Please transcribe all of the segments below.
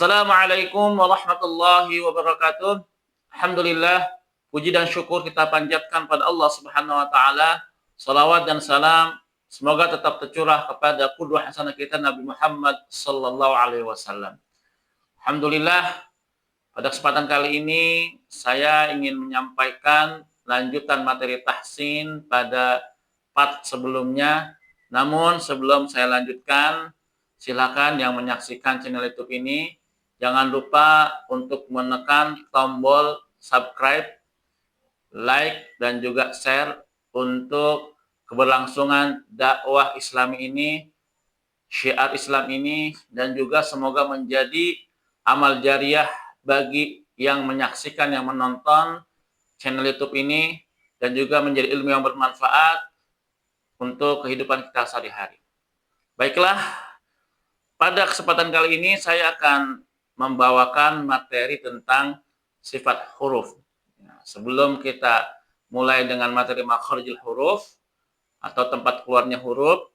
Assalamualaikum warahmatullahi wabarakatuh. Alhamdulillah, puji dan syukur kita panjatkan pada Allah Subhanahu wa taala. Salawat dan salam semoga tetap tercurah kepada qudwah hasanah kita Nabi Muhammad sallallahu alaihi wasallam. Alhamdulillah, pada kesempatan kali ini saya ingin menyampaikan lanjutan materi tahsin pada part sebelumnya. Namun sebelum saya lanjutkan, silakan yang menyaksikan channel YouTube ini jangan lupa untuk menekan tombol subscribe, like, dan juga share untuk keberlangsungan dakwah Islam ini, syiar Islam ini, dan juga semoga menjadi amal jariah bagi yang menyaksikan, yang menonton channel YouTube ini, dan juga menjadi ilmu yang bermanfaat untuk kehidupan kita sehari-hari. Baiklah, pada kesempatan kali ini saya akan membawakan materi tentang sifat huruf. Sebelum kita mulai dengan materi makharijul huruf atau tempat keluarnya huruf,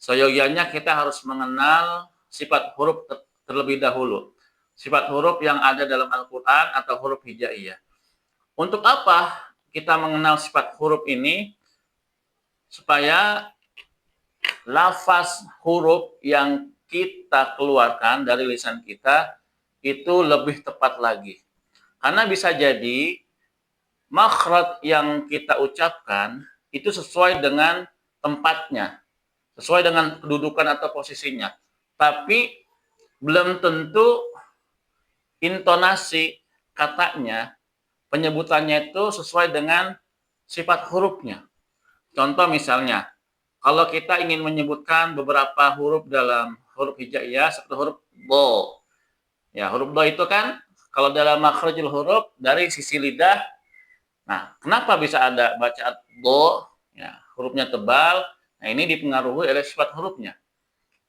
seyogyanya kita harus mengenal sifat huruf terlebih dahulu. Sifat huruf yang ada dalam Al-Quran atau huruf hijaiyah. Untuk apa kita mengenal sifat huruf ini? Supaya lafaz huruf yang kita keluarkan dari lisan kita itu lebih tepat lagi. Karena bisa jadi makhraj yang kita ucapkan itu sesuai dengan tempatnya, sesuai dengan kedudukan atau posisinya. Tapi belum tentu intonasi katanya, penyebutannya itu sesuai dengan sifat hurufnya. Contoh misalnya, kalau kita ingin menyebutkan beberapa huruf dalam huruf hijaiyah seperti huruf do. Ya, huruf do itu kan kalau dalam makhrajul huruf dari sisi lidah. Nah, kenapa bisa ada bacaan do? Ya, hurufnya tebal. Nah, ini dipengaruhi oleh sifat hurufnya.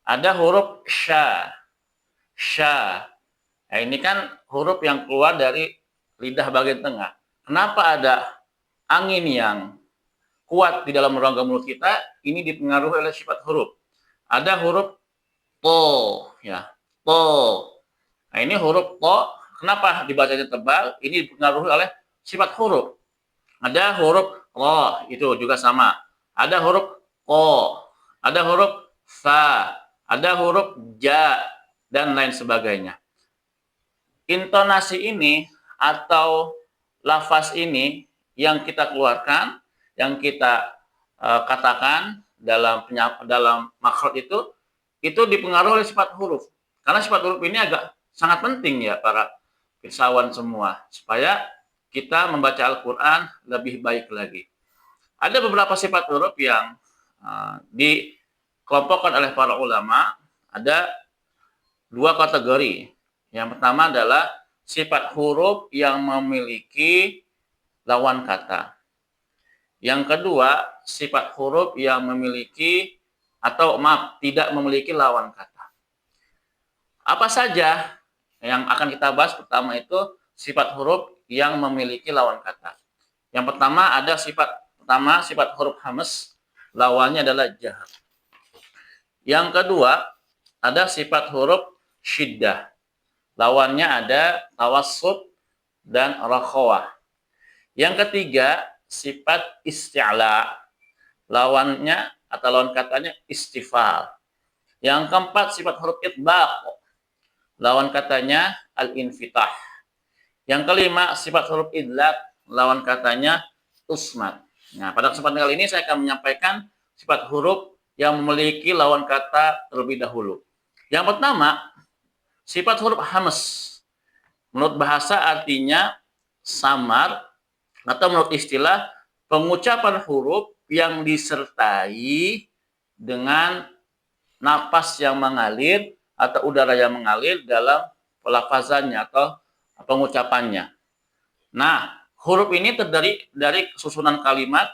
Ada huruf sya. Sya. Nah, ini kan huruf yang keluar dari lidah bagian tengah. Kenapa ada angin yang kuat di dalam rongga mulut kita? Ini dipengaruhi oleh sifat huruf. Ada huruf to, ya, to. Nah, ini huruf to, kenapa dibacanya tebal? Ini dipengaruhi oleh sifat huruf. Ada huruf ro, itu juga sama. Ada huruf ko, ada huruf fa, ada huruf ja, dan lain sebagainya. Intonasi ini atau lafaz ini yang kita keluarkan, yang kita katakan dalam makhraj itu dipengaruhi oleh sifat huruf. Karena sifat huruf ini agak sangat penting ya para filsawan semua, supaya kita membaca Al-Quran lebih baik lagi. Ada beberapa sifat huruf yang dikelompokkan oleh para ulama. Ada dua kategori. Yang pertama adalah sifat huruf yang memiliki lawan kata. Yang kedua, sifat huruf yang memiliki tidak memiliki lawan kata. Apa saja yang akan kita bahas? Pertama itu sifat huruf yang memiliki lawan kata. Yang pertama ada sifat huruf hamz, lawannya adalah jahar. Yang kedua ada sifat huruf syiddah, lawannya ada tawassut dan rakhawah. Yang ketiga sifat isti'la, lawannya atau lawan katanya istifal. Yang keempat sifat huruf itbaq, lawan katanya al-infitah. Yang kelima sifat huruf idlaq, lawan katanya usmat. Nah, pada kesempatan kali ini saya akan menyampaikan sifat huruf yang memiliki lawan kata terlebih dahulu. Yang pertama, sifat huruf hamz. Menurut bahasa artinya samar, atau menurut istilah pengucapan huruf yang disertai dengan napas yang mengalir atau udara yang mengalir dalam pelafazannya atau pengucapannya. Nah, huruf ini terdiri dari susunan kalimat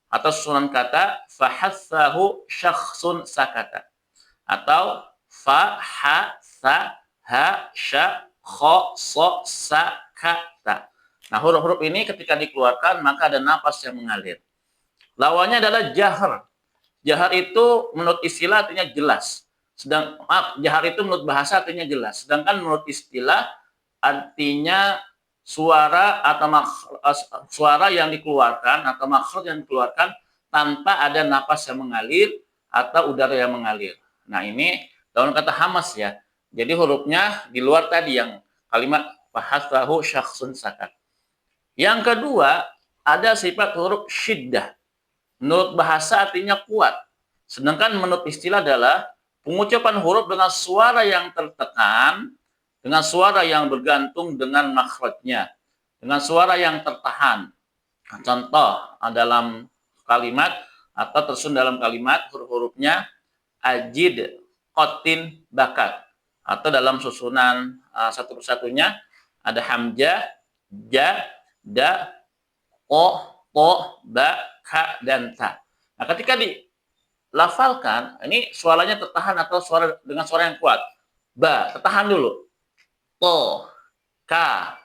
atau susunan kata fahassahu syakhsun sakata, atau fa ha sa ha sya kha so sakata. Nah, huruf-huruf ini ketika dikeluarkan maka ada napas yang mengalir. Lawannya adalah jahar. Jahar itu menurut istilah artinya jelas. Jahar itu menurut bahasa artinya jelas, sedangkan menurut istilah artinya suara atau suara yang dikeluarkan atau makhraj yang dikeluarkan tanpa ada napas yang mengalir atau udara yang mengalir. Nah, ini dalam kata hamas ya. Jadi hurufnya di luar tadi yang kalimat fahasahu syakhsun sakat. Yang kedua, ada sifat huruf syiddah. Menurut bahasa artinya kuat. Sedangkan menurut istilah adalah pengucapan huruf dengan suara yang tertekan, dengan suara yang bergantung dengan makhrajnya, dengan suara yang tertahan. Contoh dalam kalimat atau tersusun dalam kalimat huruf-hurufnya ajid, qatin, bakat. Atau dalam susunan satu persatunya ada hamzah, ja, da, o, to, ba, ka, dan ta. Nah, ketika dilafalkan, ini suaranya tertahan atau suara dengan suara yang kuat. Ba, tertahan dulu. To, ka,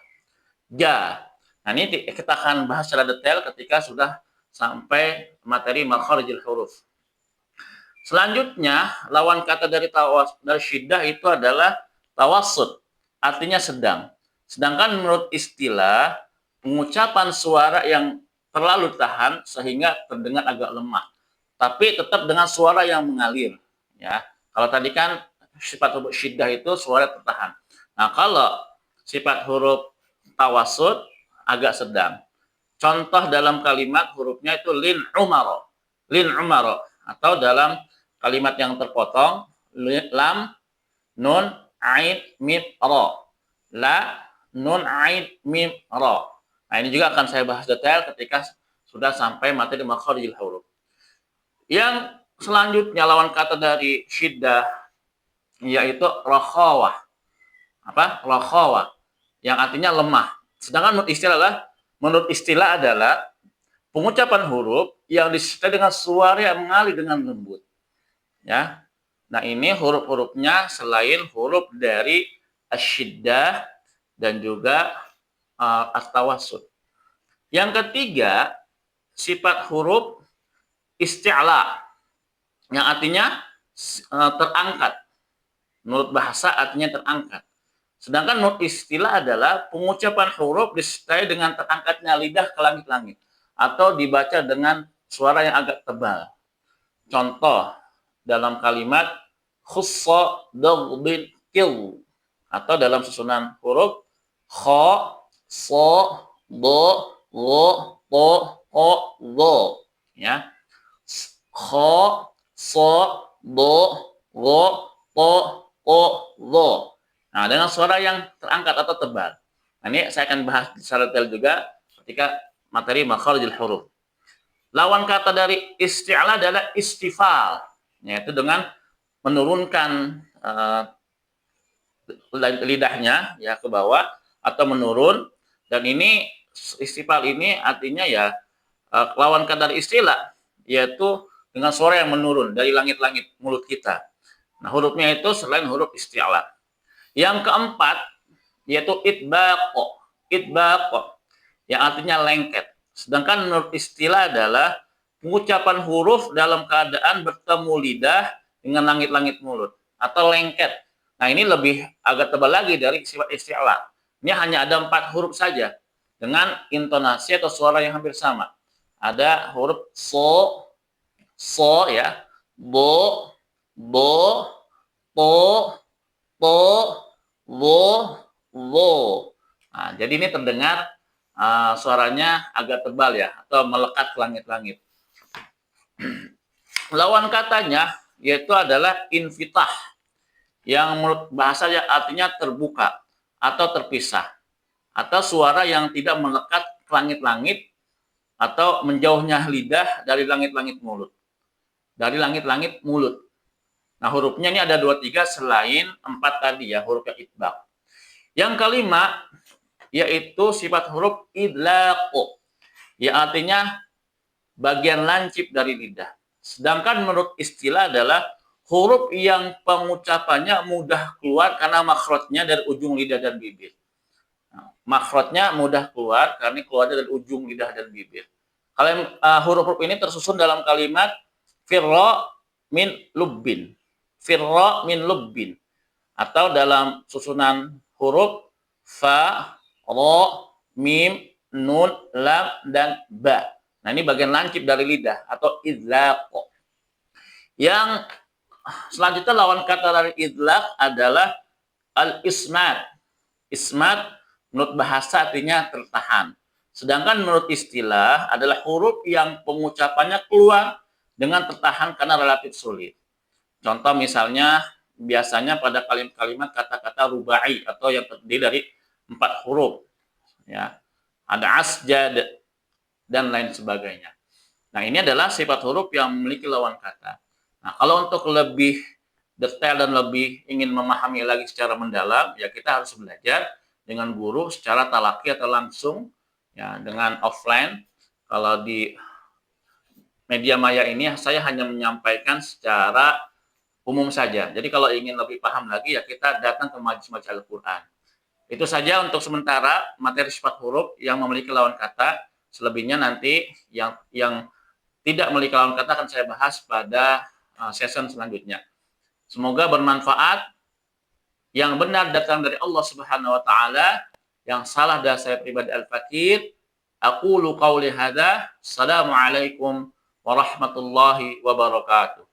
ja. Nah, ini kita akan bahas secara detail ketika sudah sampai materi makharijul huruf. Selanjutnya, lawan kata dari syiddah itu adalah tawassut, artinya sedang. Sedangkan menurut istilah, pengucapan suara yang terlalu tahan sehingga terdengar agak lemah, tapi tetap dengan suara yang mengalir. Ya, kalau tadi kan sifat huruf syiddah itu suara tertahan. Nah, kalau sifat huruf tawassut agak sedang. Contoh dalam kalimat hurufnya itu lin umaro, atau dalam kalimat yang terpotong lam, nun, ain, mim, ro. La, nun, ain, mim, ro. Nah, ini juga akan saya bahas detail ketika sudah sampai materi makharijul huruf. Yang selanjutnya lawan kata dari syiddah yaitu rakhawah. Apa? Rakhawah yang artinya lemah. Sedangkan menurut istilah adalah pengucapan huruf yang disertai dengan suara yang mengalir dengan lembut. Ya. Nah, ini huruf-hurufnya selain huruf dari asyiddah dan juga at-tawassut. Yang ketiga, sifat huruf isti'la yang artinya terangkat. Menurut bahasa artinya terangkat. Sedangkan menurut istilah adalah pengucapan huruf disertai dengan terangkatnya lidah ke langit-langit atau dibaca dengan suara yang agak tebal. Contoh dalam kalimat khussa daghbil kil atau dalam susunan huruf kha, so, do, lo, to, o, do. Ya. Kha, so, do, lo, to, o, do. Nah, dengan suara yang terangkat atau tebal. Nah, ini saya akan bahas secara detail juga ketika materi makharijul huruf. Lawan kata dari isti'la adalah istifal, yaitu dengan menurunkan lidahnya ya ke bawah atau menurun, dan ini istifal ini artinya ya lawan kata dari istilah yaitu dengan suara yang menurun dari langit-langit mulut kita. Nah, hurufnya itu selain huruf isti'la. Yang keempat yaitu itbaqo yang artinya lengket. Sedangkan menurut istilah adalah pengucapan huruf dalam keadaan bertemu lidah dengan langit-langit mulut atau lengket. Nah, ini lebih agak tebal lagi dari sifat isti'la. Ini hanya ada 4 huruf saja dengan intonasi atau suara yang hampir sama. Ada huruf so ya, bo, to, wo. Nah, jadi ini terdengar suaranya agak tebal ya, atau melekat ke langit-langit. Lawan katanya yaitu adalah infitah, yang menurut bahasanya artinya terbuka atau terpisah, atau suara yang tidak melekat ke langit-langit atau menjauhnya lidah dari langit-langit mulut. Nah, hurufnya ini ada 23 selain 4 tadi ya, hurufnya itbaq. Yang kelima yaitu sifat huruf idlaqo, yang artinya bagian lancip dari lidah. Sedangkan menurut istilah adalah huruf yang pengucapannya mudah keluar karena makhrajnya dari ujung lidah dan bibir. Nah, makhrajnya mudah keluar karena keluarnya dari ujung lidah dan bibir. Kalau huruf-huruf ini tersusun dalam kalimat firra min lubbin. firra min lubbin, atau dalam susunan huruf fa, ra, mim, nun, lam, dan ba. Nah, ini bagian lancip dari lidah atau idlaq. Yang selanjutnya lawan kata dari idlaq adalah al-ismat. Ismat menurut bahasa artinya tertahan. Sedangkan menurut istilah adalah huruf yang pengucapannya keluar dengan tertahan karena relatif sulit. Contoh misalnya biasanya pada kalimat-kalimat kata-kata rubai atau yang terdiri dari 4 huruf. Ya. Ada asjad dan lain sebagainya. Nah, ini adalah sifat huruf yang memiliki lawan kata. Nah, kalau untuk lebih detail dan lebih ingin memahami lagi secara mendalam, ya kita harus belajar dengan guru secara talaki atau langsung, ya dengan offline. Kalau di media maya ini saya hanya menyampaikan secara umum saja. Jadi kalau ingin lebih paham lagi, ya kita datang ke majelis Al-Quran. Itu saja untuk sementara materi sifat huruf yang memiliki lawan kata. Selebihnya nanti yang tidak memiliki lawan kata akan saya bahas pada session selanjutnya. Semoga bermanfaat. Yang benar datang dari Allah Subhanahu wa taala, yang salah dari saya pribadi Al-Fakir. Aqulu qauli hadza. Assalamualaikum warahmatullahi wabarakatuh.